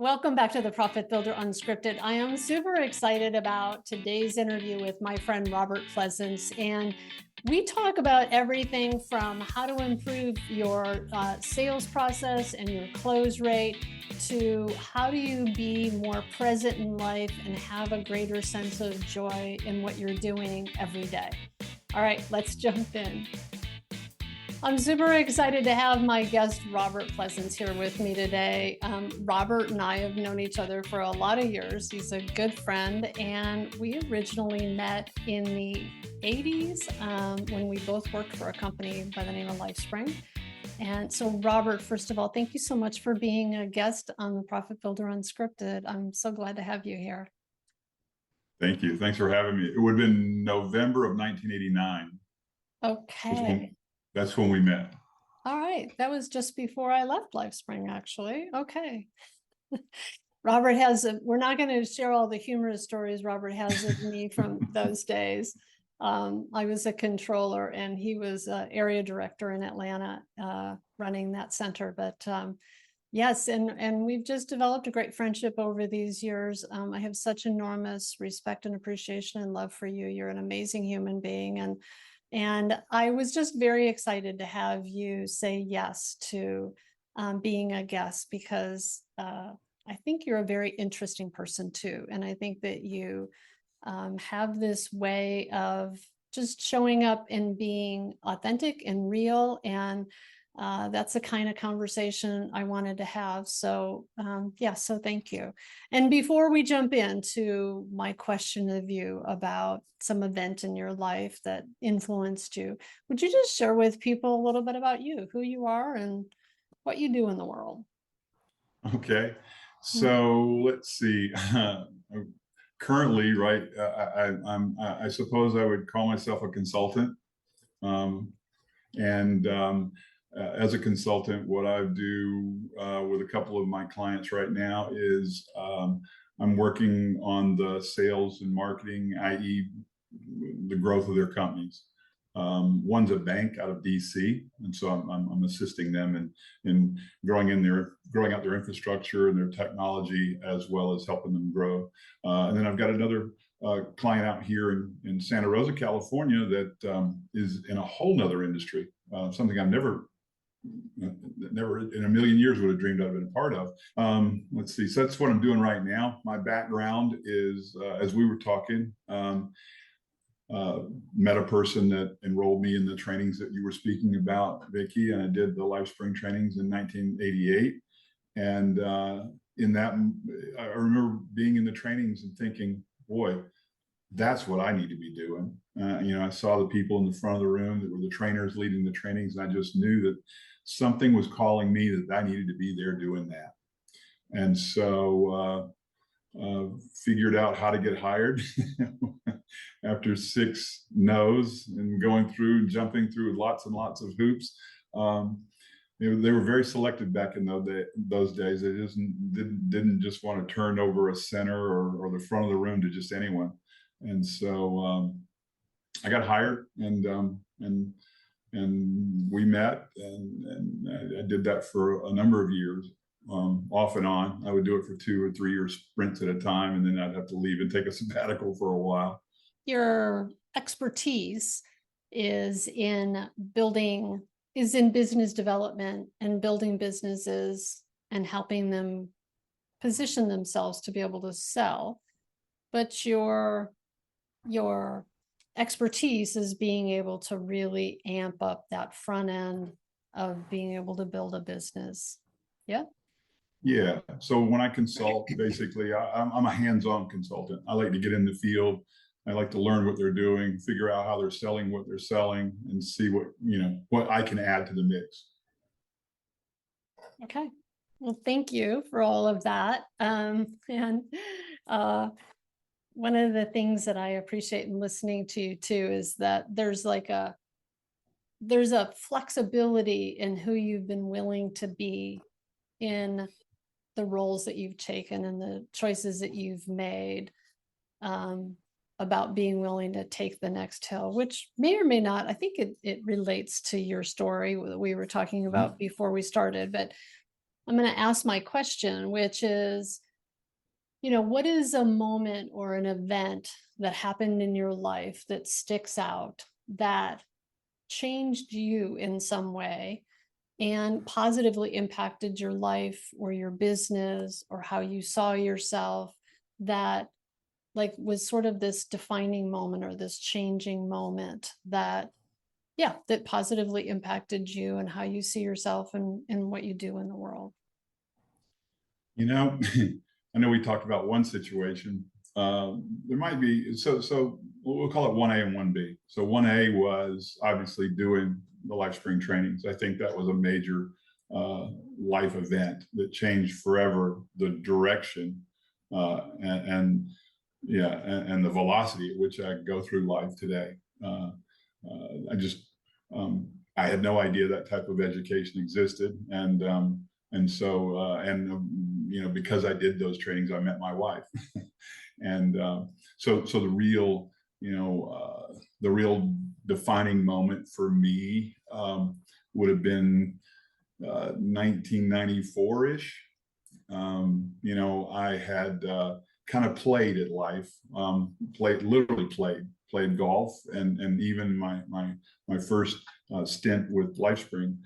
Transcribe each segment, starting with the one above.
Welcome back to the Profit Builder Unscripted. I am super excited about today's interview with my friend Robert Pleasance. And we talk about everything from how to improve your sales process and your close rate to how do you be more present in life and have a greater sense of joy in what you're doing every day. All right, let's jump in. I'm super excited to have my guest, Robert Pleasance, here with me today. Robert and I have known each other for a lot of years. He's a good friend, and we originally met in the 80s when we both worked for a company by the name of LifeSpring. And so, Robert, first of all, thank you so much for being a guest on the Profit Builder Unscripted. I'm so glad to have you here. Thank you. Thanks for having me. It would have been November of 1989. Okay. That's when we met. All right. That was just before I left LifeSpring, actually. Okay. Robert has, we're not going to share all the humorous stories Robert has of me from those days. I was a controller and he was area director in Atlanta running that center. But yes, and we've just developed a great friendship over these years. I have such enormous respect and appreciation and love for you. You're an amazing human being. And I was just very excited to have you say yes to being a guest because I think you're a very interesting person too. And I think that you have this way of just showing up and being authentic and real. And that's the kind of conversation I wanted to have. So so thank you. And before we jump into my question of you about some event in your life that influenced you, would you just share with people a little bit about you, who you are and what you do in the world? Okay. So let's see. Currently, right, I suppose I would call myself a consultant. As a consultant, what I do with a couple of my clients right now is I'm working on the sales and marketing, i.e., the growth of their companies. One's a bank out of DC, and so I'm assisting them in growing out their infrastructure and their technology, as well as helping them grow. And then I've got another client out here in Santa Rosa, California, that is in a whole nother industry, something I've never in a million years would have dreamed I'd been a part of. Let's see. So that's what I'm doing right now. My background is, as we were talking, met a person that enrolled me in the trainings that you were speaking about, Vicki, and I did the LifeSpring trainings in 1988. And in that, I remember being in the trainings and thinking, boy, that's what I need to be doing. I saw the people in the front of the room that were the trainers leading the trainings, and I just knew that something was calling me that I needed to be there doing that. And so figured out how to get hired after 6 no's and going through and jumping through lots and lots of hoops. They were very selective back in those days. They just didn't just want to turn over a center or the front of the room to just anyone. And so I got hired, and we met, and I did that for a number of years. Off and on. I would do it for 2 or 3 year sprints at a time, and then I'd have to leave and take a sabbatical for a while. Your expertise is in business development and building businesses and helping them position themselves to be able to sell. But your expertise is being able to really amp up that front end of being able to build a business. Yeah. Yeah. So when I consult, basically, I'm a hands-on consultant. I like to get in the field. I like to learn what they're doing, figure out how they're selling what they're selling, and see what I can add to the mix. Okay. Well, thank you for all of that. One of the things that I appreciate in listening to you too is that there's a flexibility in who you've been willing to be in the roles that you've taken and the choices that you've made about being willing to take the next hill, which may or may not, I think it relates to your story that we were talking about before we started, but I'm going to ask my question, which is, you know, what is a moment or an event that happened in your life that sticks out, that changed you in some way and positively impacted your life or your business or how you saw yourself, that like was sort of this defining moment or this changing moment that, yeah, that positively impacted you and how you see yourself and what you do in the world? You know, I know we talked about one situation. There might be, so we'll call it 1A and 1B. So 1A was obviously doing the LifeSpring trainings. I think that was a major life event that changed forever the direction and yeah, and the velocity at which I go through life today. I just I had no idea that type of education existed, and so you know, because I did those trainings, I met my wife, and so the real, you know, the real defining moment for me would have been 1994-ish. You know, I had kind of played at life, literally played golf, and even my first stint with LifeSpring.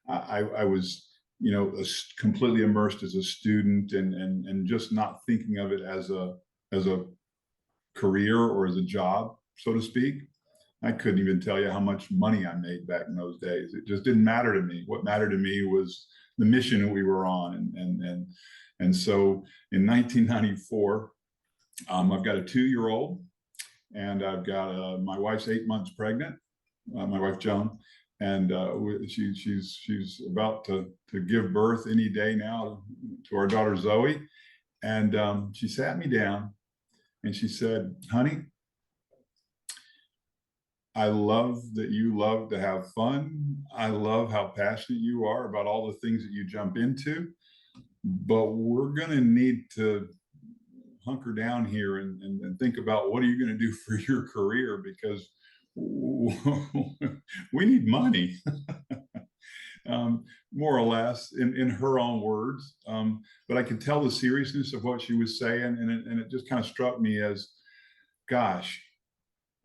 I was, you know, completely immersed as a student, and just not thinking of it as a career or as a job, so to speak. I couldn't even tell you how much money I made back in those days. It just didn't matter to me. What mattered to me was the mission we were on, and so in 1994, I've got a 2-year-old, and I've got my wife's 8 months pregnant, my wife Joan, and she's about to give birth any day now to our daughter Zoe, and she sat me down and she said, "Honey, I love that you love to have fun. I love how passionate you are about all the things that you jump into, but we're going to need to hunker down here and think about what are you going to do for your career, because we need money." More or less in her own words. But I could tell the seriousness of what she was saying, and it just kind of struck me as, gosh,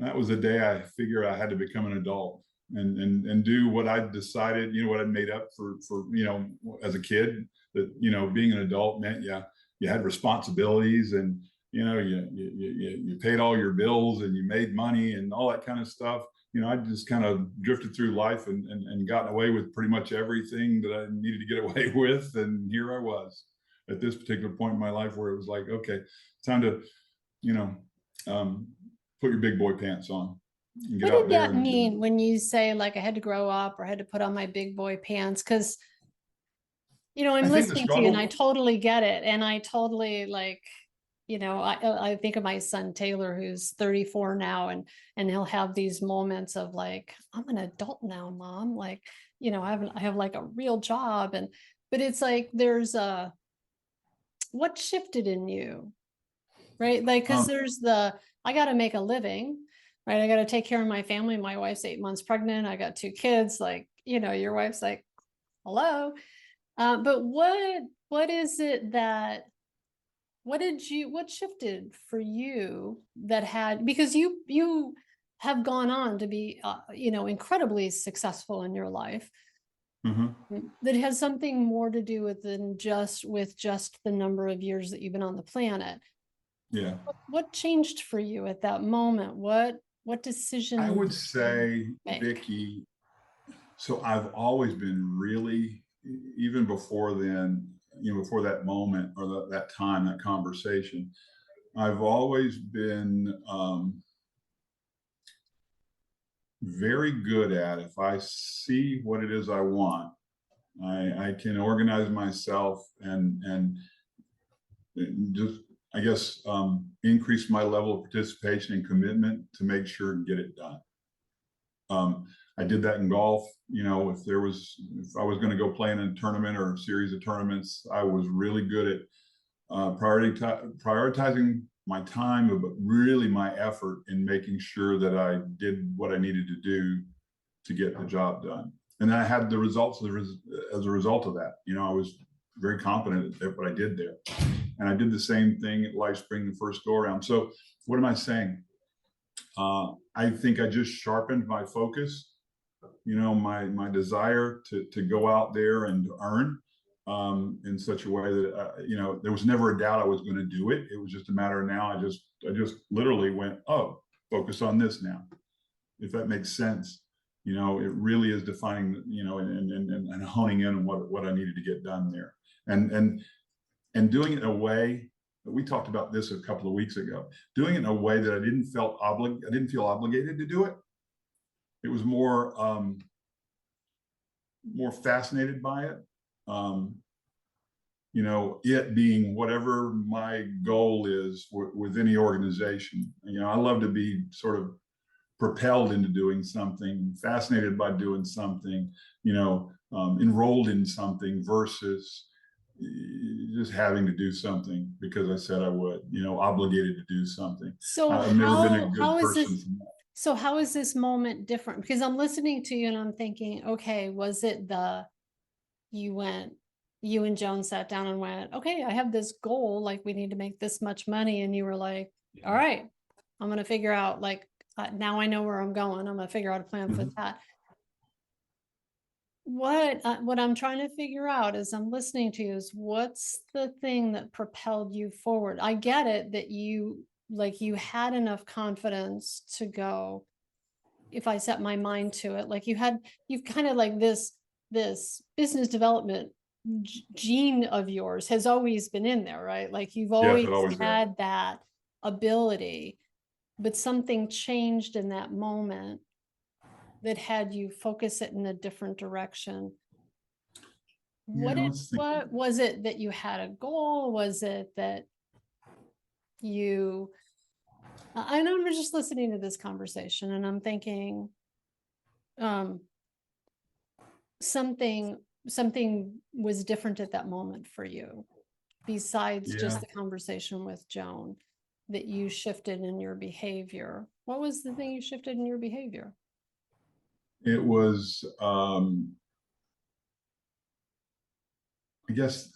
that was the day I figured I had to become an adult and do what I decided, you know, what I'd made up for, you know, as a kid, that, you know, being an adult meant, yeah, you had responsibilities, and, you know, you paid all your bills and you made money and all that kind of stuff. You know, I just kind of drifted through life and gotten away with pretty much everything that I needed to get away with. And here I was at this particular point in my life where it was like, okay, time to, you know, put your big boy pants on and get What out did there. that mean when you say like I had to grow up or I had to put on my big boy pants? Because, you know, I'm I think the listening to you and I struggle, totally get it. And I totally like, you know, I think of my son Taylor, who's 34 now, and he'll have these moments of like, I'm an adult now, mom. Like, you know, I have like a real job. And but it's like there's a what shifted in you, right? Like, because um, there's the I got to make a living, right? I got to take care of my family. My wife's 8 months pregnant. I got 2 kids. Like, you know, your wife's like, hello. But what is it that what shifted for you that had, because you have gone on to be you know, incredibly successful in your life, mhm, that has something more to do with than just the number of years that you've been on the planet. yeah, What changed for you at that moment? What I decision would did you say, make? Vicky, so I've always been really, even before then, you know, before that moment or that time, that conversation, I've always been very good at, if I see what it is I want, I can organize myself and just, I guess, increase my level of participation and commitment to make sure and get it done. I did that in golf. You know, if I was going to go play in a tournament or a series of tournaments, I was really good at prioritizing my time, but really my effort in making sure that I did what I needed to do to get the job done. And I had the results as a result of that. You know, I was very confident at what I did there. And I did the same thing at LifeSpring the first go around. So what am I saying? I think I just sharpened my focus, my desire to go out there and to earn in such a way that, there was never a doubt I was going to do it. It was just a matter of now. I just literally went, oh, focus on this now. If that makes sense, it really is defining, and honing in on what I needed to get done there. And doing it in a way that we talked about this a couple of weeks ago, doing it in a way that I didn't feel obligated to do it. It was more fascinated by it. It being whatever my goal is with any organization. I love to be sort of propelled into doing something, fascinated by doing something, enrolled in something versus just having to do something because I said I would, obligated to do something. So I've never been a good person this, from that. so how is this moment different? Because I'm listening to you and I'm thinking, okay, was it you and Joan sat down and went, okay, I have this goal, like we need to make this much money. And you were like, all right, I'm going to figure out now I know where I'm going. I'm going to figure out a plan for that. What I'm trying to figure out as I'm listening to you is what's the thing that propelled you forward? I get it that you had enough confidence to go, if I set my mind to it, you've kind of like this business development gene of yours has always been in there, right? Like you've always had that ability, but something changed in that moment that had you focus it in a different direction. What was it that you had a goal? Was it that I know I'm just listening to this conversation and I'm thinking, something was different at that moment for you, besides just the conversation with Joan, that you shifted in your behavior. What was the thing you shifted in your behavior? It was, I guess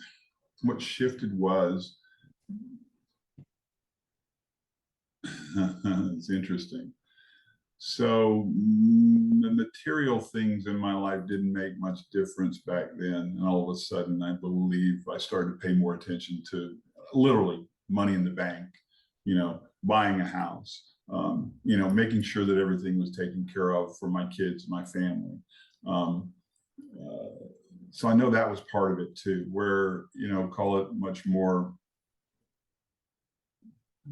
what shifted was, it's interesting. So the material things in my life didn't make much difference back then. And all of a sudden, I believe I started to pay more attention to literally money in the bank, buying a house, making sure that everything was taken care of for my kids, my family. So I know that was part of it too, where, call it much more,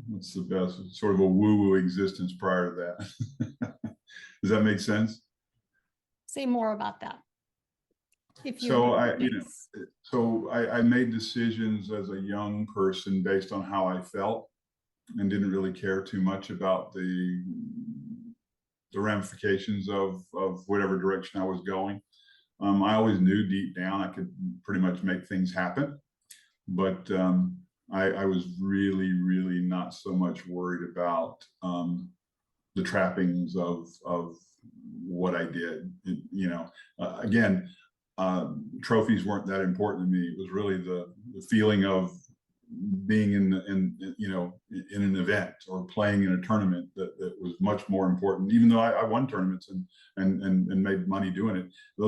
what's the best, sort of a woo-woo existence prior to that. Does that make sense? Say more about that. So I made decisions as a young person based on how I felt and didn't really care too much about the ramifications of whatever direction I was going. I always knew deep down I could pretty much make things happen, but I was really, really not so much worried about the trappings of what I did. Again, trophies weren't that important to me. It was really the feeling of being in an event or playing in a tournament that was much more important. Even though I won tournaments and made money doing it, that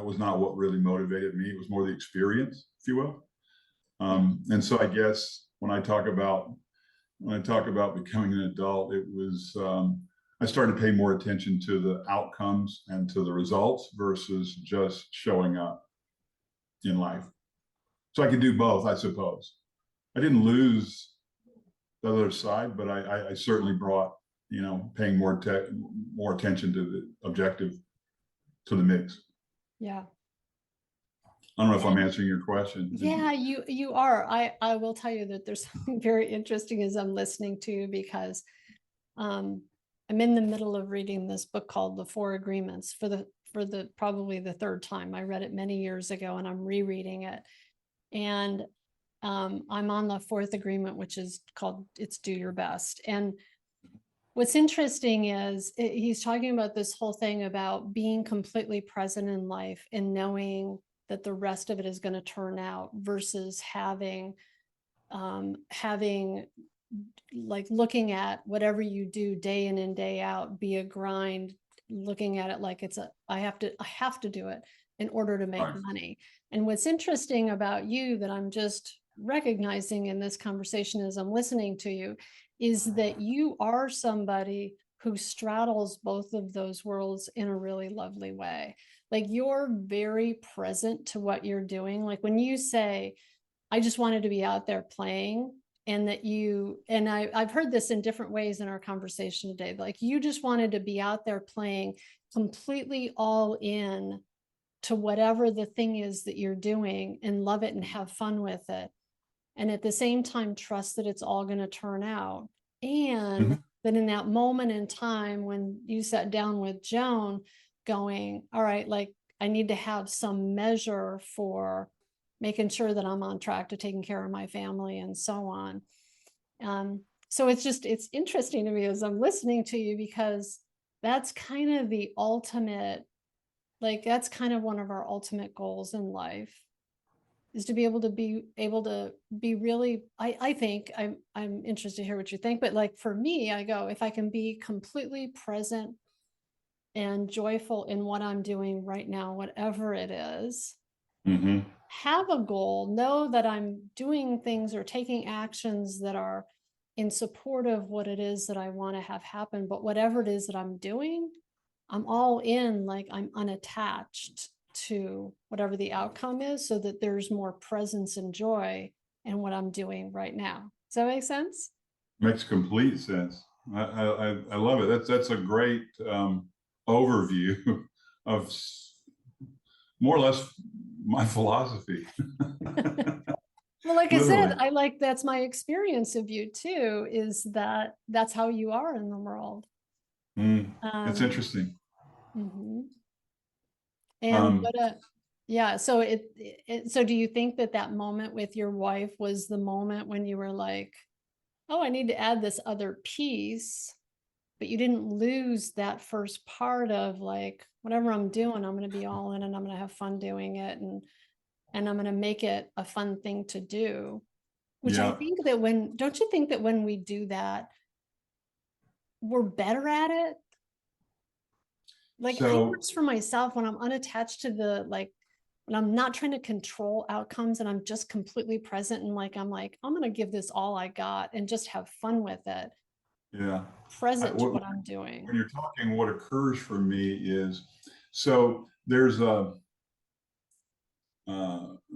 was not what really motivated me. It was more the experience, if you will. And so I guess when I talk about becoming an adult, it was I started to pay more attention to the outcomes and to the results versus just showing up in life. So I could do both, I suppose. I didn't lose the other side, but I certainly brought, paying more attention to the objective to the mix. Yeah. I don't know if I'm answering your question. Yeah, you are. I will tell you that there's something very interesting as I'm listening to you, because I'm in the middle of reading this book called The Four Agreements for the probably the third time. I read it many years ago and I'm rereading it. And I'm on the fourth agreement, which is called It's Do Your Best. And what's interesting is he's talking about this whole thing about being completely present in life and knowing that the rest of it is going to turn out, versus having like looking at whatever you do day in and day out be a grind, looking at it like I have to do it in order to make money. And what's interesting about you that I'm just recognizing in this conversation as I'm listening to you is that you are somebody who straddles both of those worlds in a really lovely way. Like, you're very present to what you're doing. Like when you say, I just wanted to be out there playing, and that I've heard this in different ways in our conversation today, like you just wanted to be out there playing, completely all in to whatever the thing is that you're doing, and love it and have fun with it. And at the same time, trust that it's all going to turn out. And that in that moment in time, when you sat down with Joan going, all right, like I need to have some measure for making sure that I'm on track to taking care of my family and so on. So it's interesting to me as I'm listening to you, because that's kind of the ultimate, like that's kind of one of our ultimate goals in life, is to be able to be really, I think I'm interested to hear what you think, but like for me, I go, if I can be completely present and joyful in what I'm doing right now, whatever it is, have a goal, know that I'm doing things or taking actions that are in support of what it is that I want to have happen. But whatever it is that I'm doing, I'm all in, like I'm unattached to whatever the outcome is, so that there's more presence and joy in what I'm doing right now. Does that make sense? Makes complete sense. I love it. That's a great overview of more or less my philosophy. Well, like Literally. I said, that's my experience of you too, is that that's how you are in the world. It's interesting. And yeah, so so do you think that moment with your wife was the moment when you were like, oh, I need to add this other piece, but you didn't lose that first part of like, whatever I'm doing, I'm going to be all in, and I'm going to have fun doing it, and I'm going to make it a fun thing to do. Which I think that don't you think that when we do that, we're better at it? Like, I notice for myself, when I'm unattached to when I'm not trying to control outcomes, and I'm just completely present, and I'm going to give this all I got and just have fun with it. Yeah. Present to what I'm doing. When you're talking, what occurs for me is, so there's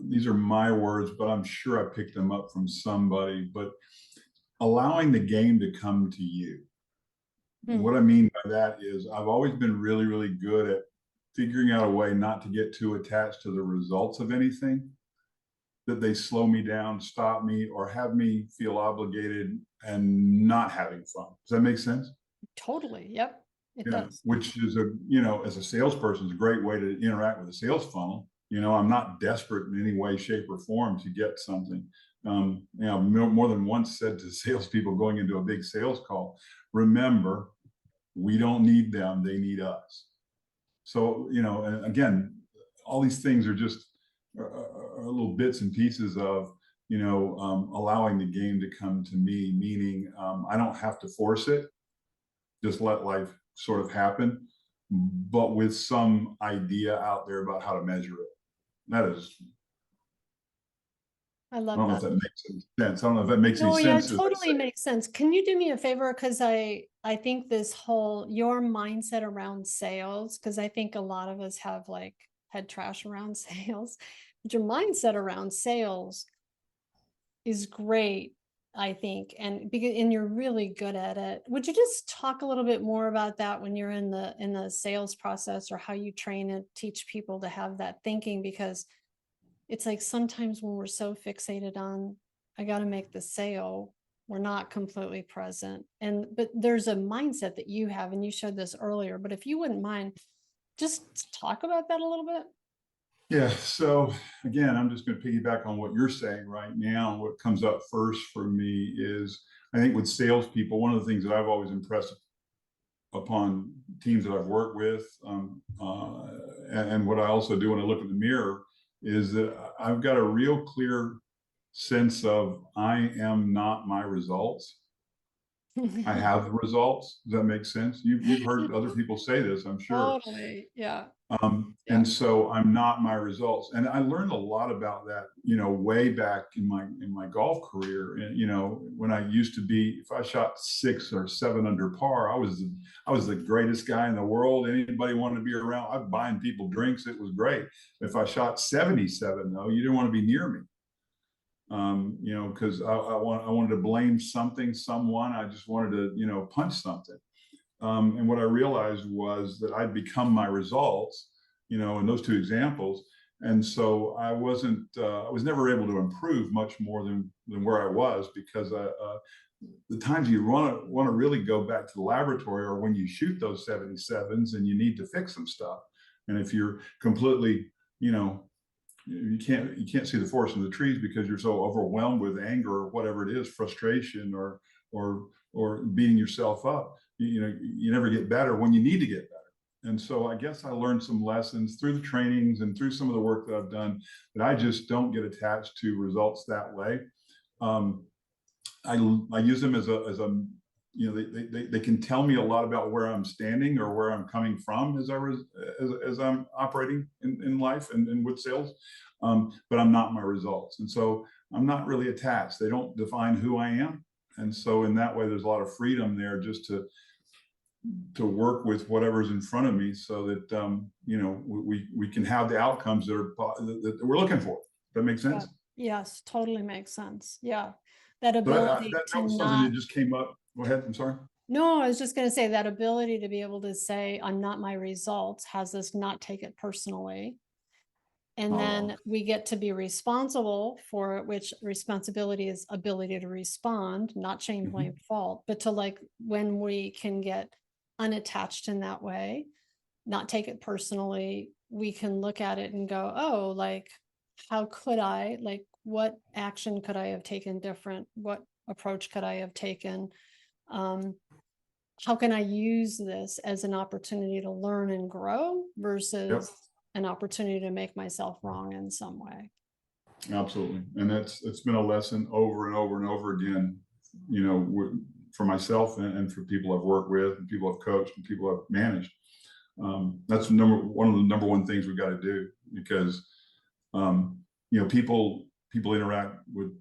these are my words, but I'm sure I picked them up from somebody, but allowing the game to come to you. And what I mean by that is, I've always been really, really good at figuring out a way not to get too attached to the results of anything, that they slow me down, stop me, or have me feel obligated and not having fun. Does that make sense? Totally. Yep. It does. Which is as a salesperson, is a great way to interact with a sales funnel. I'm not desperate in any way, shape, or form to get something. More than once said to salespeople going into a big sales call, remember, we don't need them, they need us. So, and again, all these things are just little bits and pieces of, allowing the game to come to me, meaning I don't have to force it, just let life sort of happen, but with some idea out there about how to measure it. That is, I love I don't know if that makes sense. I don't know if that makes any sense. Yeah, it totally makes sense. Can you do me a favor? Because I think your mindset around sales, because I think a lot of us have like head trash around sales, but your mindset around sales is great, I think, and you're really good at it. Would you just talk a little bit more about that when you're in the sales process, or how you train and teach people to have that thinking? Because it's like sometimes when we're so fixated on, I got to make the sale, we're not completely present. But there's a mindset that you have, and you showed this earlier, but if you wouldn't mind, just talk about that a little bit. Yeah. So again, I'm just going to piggyback on what you're saying right now. What comes up first for me is, I think with salespeople, one of the things that I've always impressed upon teams that I've worked with, and what I also do when I look in the mirror, is that I've got a real clear sense of I am not my results. I have the results. Does that make sense? You've heard other people say this, I'm sure. Totally. Yeah. And Yeah. so I'm not my results. And I learned a lot about that, way back in my golf career. And when I used to be, if I shot 6 or 7 under par, I was the greatest guy in the world. Anybody wanted to be around. I'm buying people drinks. It was great. If I shot 77, though, you didn't want to be near me. Because I wanted to blame something, someone. I just wanted to, punch something. And what I realized was that I'd become my results, in those two examples. And so I was never able to improve much more than where I was, because the times you want to really go back to the laboratory are when you shoot those 77s and you need to fix some stuff. And if you're completely, you can't see the forest in the trees because you're so overwhelmed with anger or whatever it is, frustration or beating yourself up. You never get better when you need to get better. And so I guess I learned some lessons through the trainings and through some of the work that I've done, that I just don't get attached to results that way. I use them as a they can tell me a lot about where I'm standing or where I'm coming from as I'm operating in life and with sales. But I'm not my results. And so I'm not really attached. They don't define who I am. And so in that way, there's a lot of freedom there just to work with whatever's in front of me, so that we can have the outcomes that we're looking for. That makes sense? Yeah. Yes, totally makes sense. Yeah. That But ability that to was something not, that just came up. Go ahead. I'm sorry. no, I was just going to say that ability to be able to say, I'm not my results, has us not take it personally. And then we get to be responsible for it, which responsibility is ability to respond, not shame, blame, fault, but to, like, when we can get unattached in that way, not take it personally, we can look at it and go, oh, like, how could I, like, what action could I have taken different? What approach could I have taken? How can I use this as an opportunity to learn and grow versus an opportunity to make myself wrong in some way? Absolutely. And it's been a lesson over and over and over again, for myself and for people I've worked with and people I've coached and people I've managed. That's one of the number one things we've got to do, because people interact with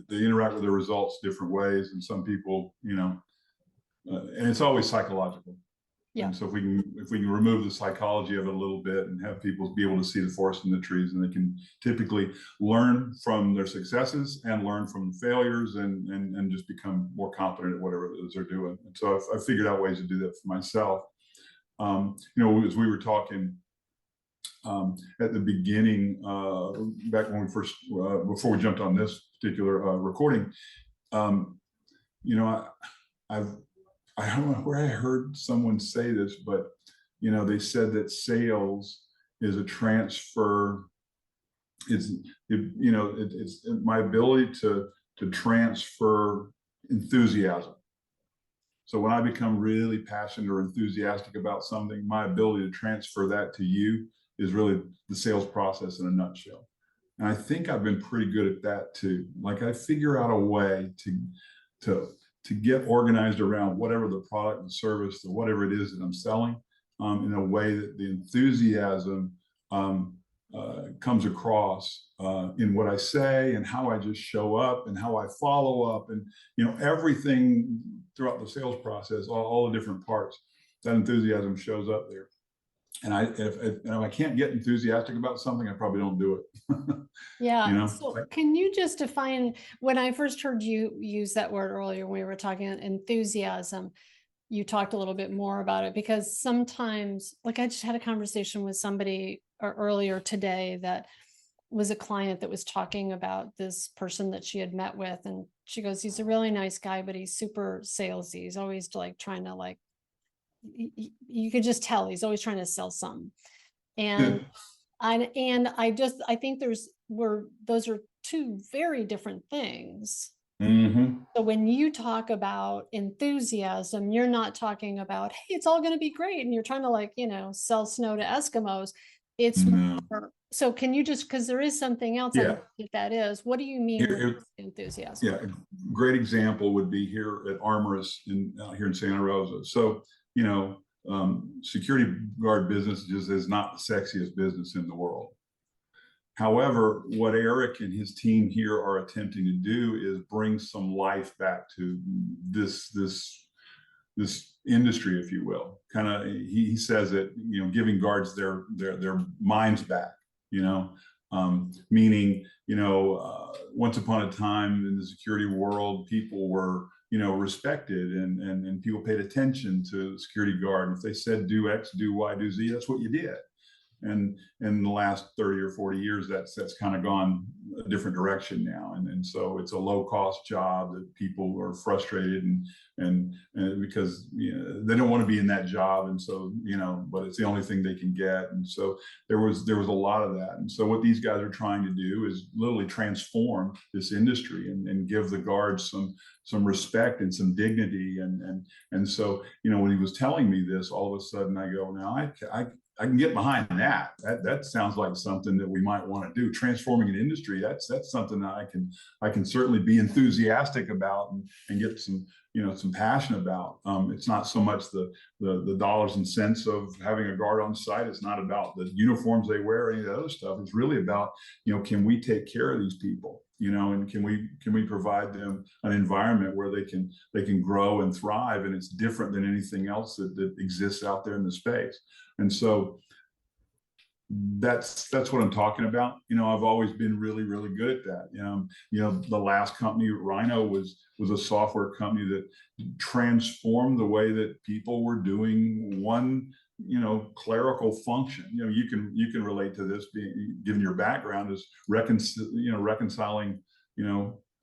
they interact with their results different ways, and some people, and it's always psychological. Yeah. And so if we can remove the psychology of it a little bit and have people be able to see the forest in the trees, and they can typically learn from their successes and learn from the failures and just become more competent at whatever it is they're doing. And so I've figured out ways to do that for myself. As we were talking at the beginning, back when we first, before we jumped on this particular recording, I don't know where I heard someone say this, but they said that sales is a transfer. It's my ability to transfer enthusiasm. So when I become really passionate or enthusiastic about something, my ability to transfer that to you is really the sales process in a nutshell. And I think I've been pretty good at that too. Like, I figure out a way to get organized around whatever the product and service or whatever it is that I'm selling, in a way that the enthusiasm comes across in what I say and how I just show up and how I follow up, and everything throughout the sales process, all the different parts. That enthusiasm shows up there. And if I can't get enthusiastic about something, I probably don't do it. Yeah. So can you just define, when I first heard you use that word earlier, when we were talking enthusiasm, you talked a little bit more about it, because sometimes, like, I just had a conversation with somebody earlier today that was a client that was talking about this person that she had met with. And she goes, he's a really nice guy, but he's super salesy. He's always like trying to, like, you could just tell he's always trying to sell something. And I think those are two very different things. So when you talk about enthusiasm, you're not talking about, hey, it's all going to be great, and you're trying to, like, sell snow to Eskimos. It's No. more, so can you just, because there is something else I Yeah. know what that is. What do you mean Here, with here- enthusiasm? yeah, a great example would be here at Armorous here in Santa Rosa. So, security guard business just is not the sexiest business in the world. However, what Eric and his team here are attempting to do is bring some life back to this industry, if you will. Kind of, he says that, giving guards their minds back, meaning, once upon a time in the security world, people were, respected and people paid attention to the security guard. If they said do X, do Y, do Z, that's what you did. And in the last 30 or 40 years, that's kind of gone a different direction now. And so it's a low cost job that people are frustrated and because they don't want to be in that job. And so, but it's the only thing they can get. And so there was a lot of that. And so what these guys are trying to do is literally transform this industry and give the guards some respect and some dignity. And so, when he was telling me this, all of a sudden I go, now I can get behind that. That sounds like something that we might want to do. Transforming an industry, that's something that I can certainly be enthusiastic about and get some passion about. It's not so much the dollars and cents of having a guard on site. It's not about the uniforms they wear or any of the other stuff. It's really about, can we take care of these people? And can we provide them an environment where they can grow and thrive, and it's different than anything else that exists out there in the space. And so that's what I'm talking about. I've always been really, really good at that. The last company, Rhino, was a software company that transformed the way that people were doing one clerical function. You can relate to this, being given your background as reconciling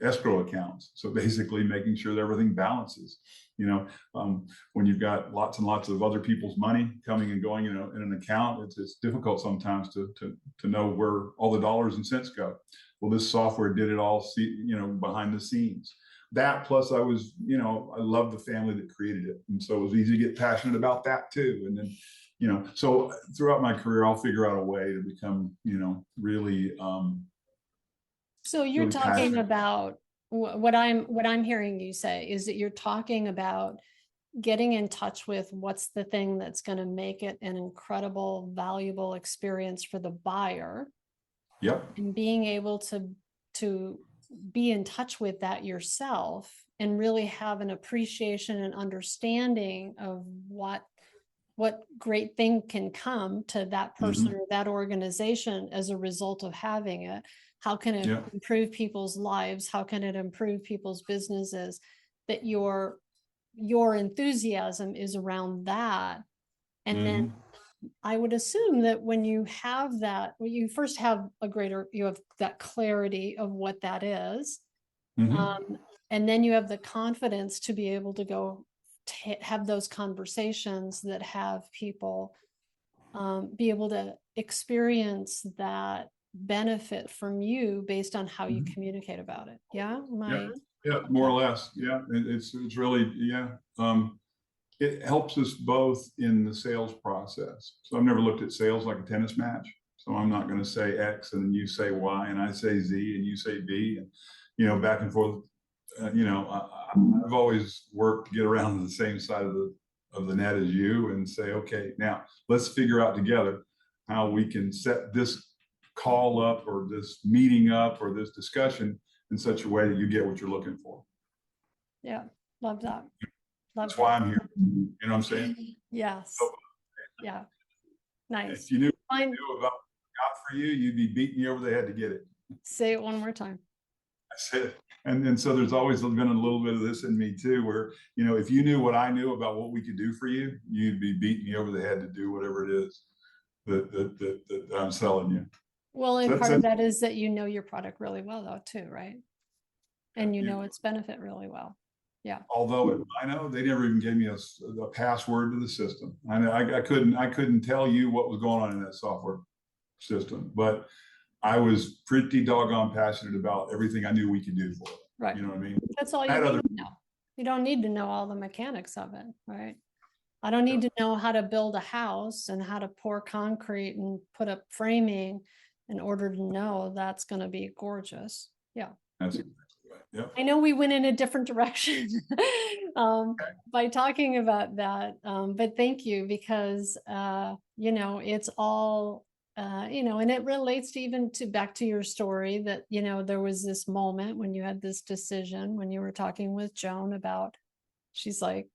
escrow accounts. So basically making sure that everything balances. When you've got lots and lots of other people's money coming and going in an account, it's difficult sometimes to know where all the dollars and cents go. Well, this software did it all, behind the scenes. That plus I love the family that created it. And so it was easy to get passionate about that too. And then, so throughout my career, I'll figure out a way to become, really, so you're really talking passionate. about what I'm hearing you say is that you're talking about getting in touch with what's the thing that's going to make it an incredible, valuable experience for the buyer. Yep. And being able to be in touch with that yourself and really have an appreciation and understanding of what great thing can come to that person or that organization as a result of having it. How can it improve people's lives? How can it improve people's businesses? That your enthusiasm is around that. And then I would assume that when you have that, well, you first have you have that clarity of what that is. And then you have the confidence to be able to go have those conversations that have people be able to experience that benefit from you based on how you communicate about it. Yeah. Yeah, more or less. Yeah. It's really, it helps us both in the sales process. So I've never looked at sales like a tennis match. So I'm not going to say X and then you say Y and I say Z and you say B and, back and forth. I've always worked to get around to the same side of the net as you and say, okay, now let's figure out together how we can set this call up or this meeting up or this discussion in such a way that you get what you're looking for. Yeah, love that. That's why I'm here. You know what I'm saying? Yes. Yeah. Nice. If you knew what I knew about what I got for you, you'd be beating me over the head to get it. Say it one more time. I said it. And so there's always been a little bit of this in me too, where, if you knew what I knew about what we could do for you, you'd be beating me over the head to do whatever it is that I'm selling you. Well, and part of that is that your product really well though too, right? And its benefit really well. Yeah. Although at Rhino, they never even gave me a password to the system. I couldn't tell you what was going on in that software system, but I was pretty doggone passionate about everything I knew we could do for it. Right. You know what I mean? That's all you need to know. You don't need to know all the mechanics of it, right? I don't need to know how to build a house and how to pour concrete and put up framing in order to know that's going to be gorgeous. Yeah. That's exactly right. Yep. I know we went in a different direction by talking about that, but thank you, because you know, it's all you know, and it relates to even to back to your story that, you know, there was this moment when you had this decision when you were talking with Joan about, she's like,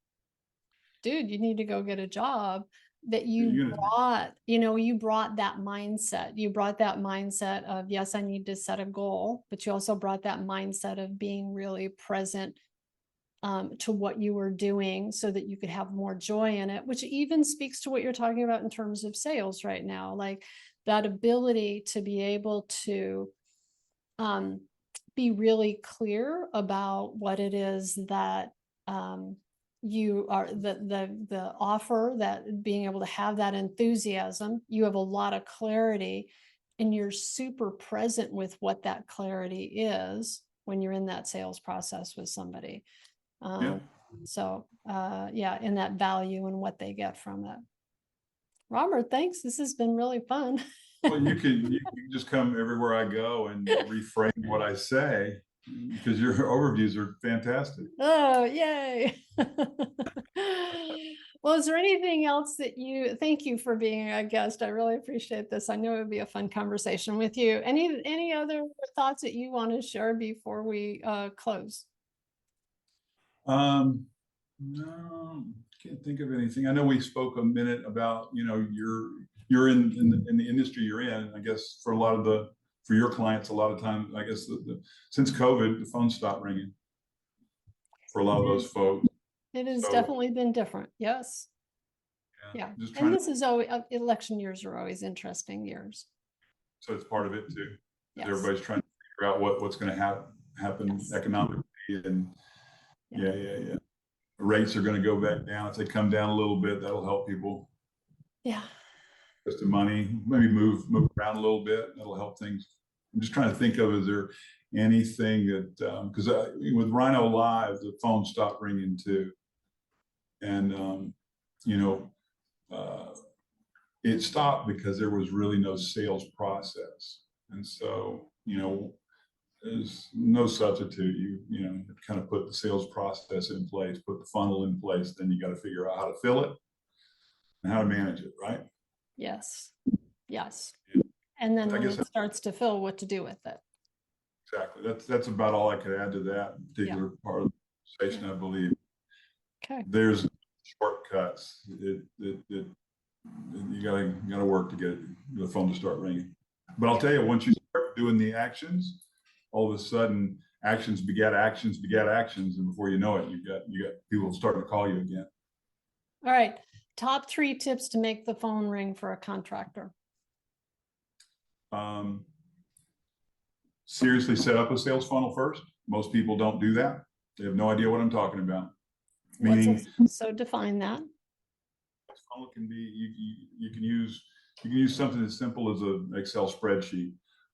dude, you need to go get a job, that you brought, you know, you brought that mindset. You brought that mindset of, yes, I need to set a goal, but you also brought that mindset of being really present to what you were doing so that you could have more joy in it, which even speaks to what you're talking about in terms of sales right now, like that ability to be able to be really clear about what it is that you are, the offer, that being able to have that enthusiasm, you have a lot of clarity, and you're super present with what that clarity is when you're in that sales process with somebody. So yeah, in that value and what they get from it. Robert, thanks. This has been really fun. Well, you can just come everywhere I go and reframe what I say, because your overviews are fantastic. Oh, yay. Well, is there anything else that thank you for being a guest. I really appreciate this. I know it would be a fun conversation with you. Any other thoughts that you want to share before we close? No, can't think of anything. I know we spoke a minute about, you know, you're in the industry you're in. I guess for a lot of for your clients, a lot of times, I guess since COVID, the phone stopped ringing for a lot of those folks. It has definitely been different. Yes. Yeah. And this is always, election years are always interesting years. So it's part of it too. Yes. Everybody's trying to figure out what's going to happen economically, and yeah. Rates are going to go back down. If they come down a little bit, that'll help people. Yeah. Just the money, maybe move around a little bit. That'll help things. I'm just trying to think of, is there anything that, because with Rhino Live, the phone stopped ringing too. And, you know, it stopped because there was really no sales process. And so, you know, there's no substitute. You know, kind of put the sales process in place, put the funnel in place, then you got to figure out how to fill it and how to manage it, right? Yes. Yes. And then when it starts to fill, what to do with it. Exactly. That's about all I could add to that particular part of the conversation, I believe. Okay. There's shortcuts. You gotta work to get the phone to start ringing. But I'll tell you, once you start doing the actions, all of a sudden actions begat actions begat actions, and before you know it, you got people starting to call you again. All right. Top 3 tips to make the phone ring for a contractor. Seriously, set up a sales funnel first. Most people don't do that. They have no idea what I'm talking about. Meaning, so define that. Funnel can be, you can use something as simple as an Excel spreadsheet,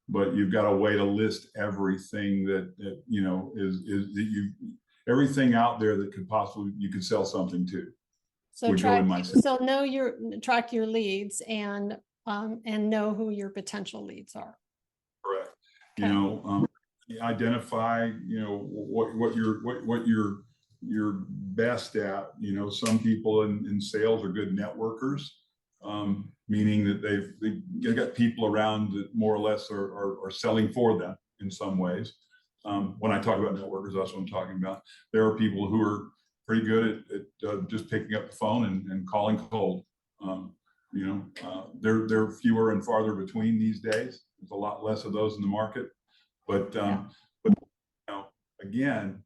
but you've got a way to list everything that you know is that everything out there that could possibly you could sell something to. So track your leads and know who your potential leads are. Correct. Okay. You know, identify, you know, what you're best at. You know, some people in sales are good networkers, meaning that they've got people around that more or less are selling for them in some ways. When I talk about networkers, that's what I'm talking about. There are people who are pretty good at just picking up the phone and calling cold. You know, they're fewer and farther between these days. There's a lot less of those in the market, but you know, again,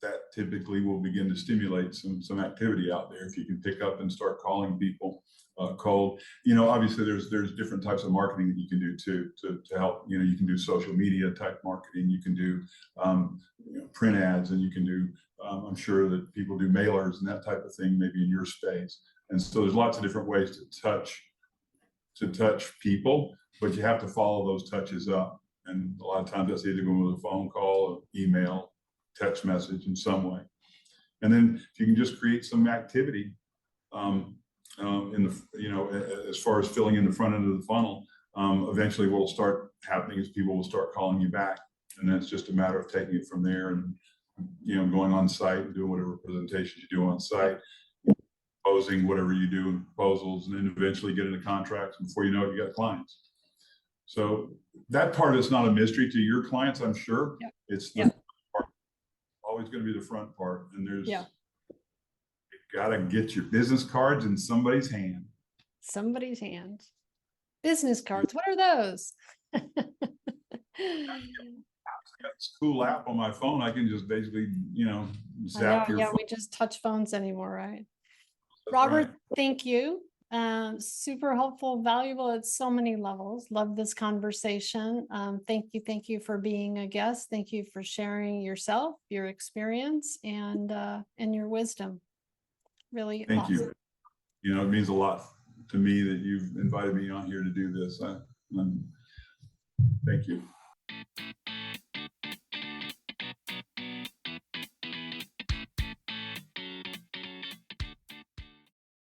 that typically will begin to stimulate some activity out there if you can pick up and start calling people cold. You know, obviously there's different types of marketing that you can do to help. You know, you can do social media type marketing, you can do you know, print ads, and you can do I'm sure that people do mailers and that type of thing maybe in your space. And so there's lots of different ways to touch people, but you have to follow those touches up. And a lot of times that's either going with a phone call, or email, text message in some way. And then if you can just create some activity in the, as far as filling in the front end of the funnel, eventually what will start happening is people will start calling you back. And then it's just a matter of taking it from there and, going on site and doing whatever presentations you do on site, proposing whatever you do in proposals, and then eventually get into contracts. And before you know it, you got clients. So that part is not a mystery to your clients, I'm sure. Yep. It's the Yep. part, always going to be the front part. And there's, Yeah. you got to get your business cards in somebody's hand. Somebody's hand. Business cards. What are those? I got this cool app on my phone. I can just basically, zap your yeah, phone. we just touch phones anymore, right? That's Robert, right. thank you. Super helpful, valuable at so many levels. Love this conversation. Thank you for being a guest. Thank you for sharing yourself, your experience, and your wisdom. Really Thank awesome. you. It means a lot to me that you've invited me on here to do this. Thank you.